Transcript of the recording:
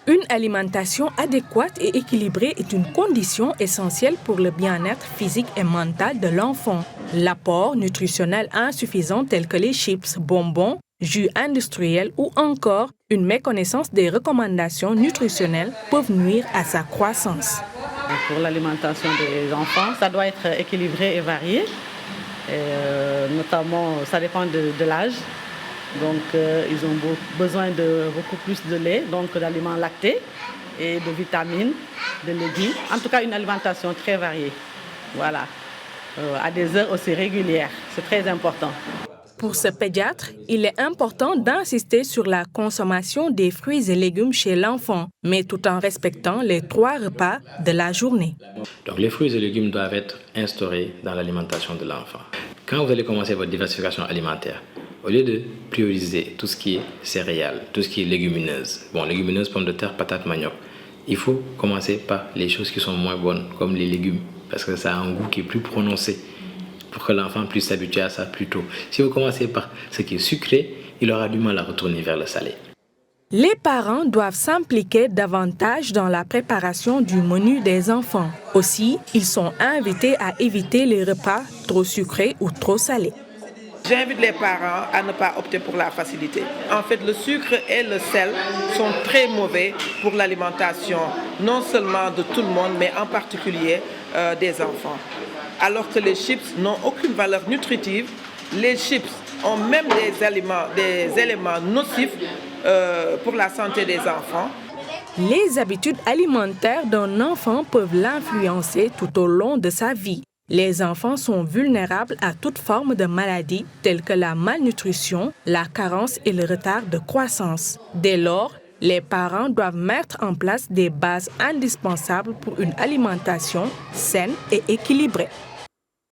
Une alimentation adéquate et équilibrée est une condition essentielle pour le bien-être physique et mental de l'enfant. L'apport nutritionnel insuffisant tel que les chips, bonbons, jus industriels ou encore une méconnaissance des recommandations nutritionnelles peuvent nuire à sa croissance. Pour l'alimentation des enfants, ça doit être équilibré et varié. Notamment, ça dépend de l'âge. Donc, ils ont besoin de beaucoup plus de lait, donc d'aliments lactés et de vitamines, de légumes. En tout cas, une alimentation très variée. Voilà. À des heures aussi régulières. C'est très important. Pour ce pédiatre, il est important d'insister sur la consommation des fruits et légumes chez l'enfant, mais tout en respectant les 3 repas de la journée. Donc, les fruits et légumes doivent être instaurés dans l'alimentation de l'enfant. Quand vous allez commencer votre diversification alimentaire, au lieu de prioriser tout ce qui est céréales, tout ce qui est légumineuses, légumineuses, pommes de terre, patates, manioc, il faut commencer par les choses qui sont moins bonnes, comme les légumes, parce que ça a un goût qui est plus prononcé, pour que l'enfant puisse s'habituer à ça plus tôt. Si vous commencez par ce qui est sucré, il aura du mal à retourner vers le salé. Les parents doivent s'impliquer davantage dans la préparation du menu des enfants. Aussi, ils sont invités à éviter les repas trop sucrés ou trop salés. J'invite les parents à ne pas opter pour la facilité. En fait, le sucre et le sel sont très mauvais pour l'alimentation, non seulement de tout le monde, mais en particulier des enfants. Alors que les chips n'ont aucune valeur nutritive, les chips ont même des éléments nocifs pour la santé des enfants. Les habitudes alimentaires d'un enfant peuvent l'influencer tout au long de sa vie. Les enfants sont vulnérables à toute forme de maladie telles que la malnutrition, la carence et le retard de croissance. Dès lors, les parents doivent mettre en place des bases indispensables pour une alimentation saine et équilibrée.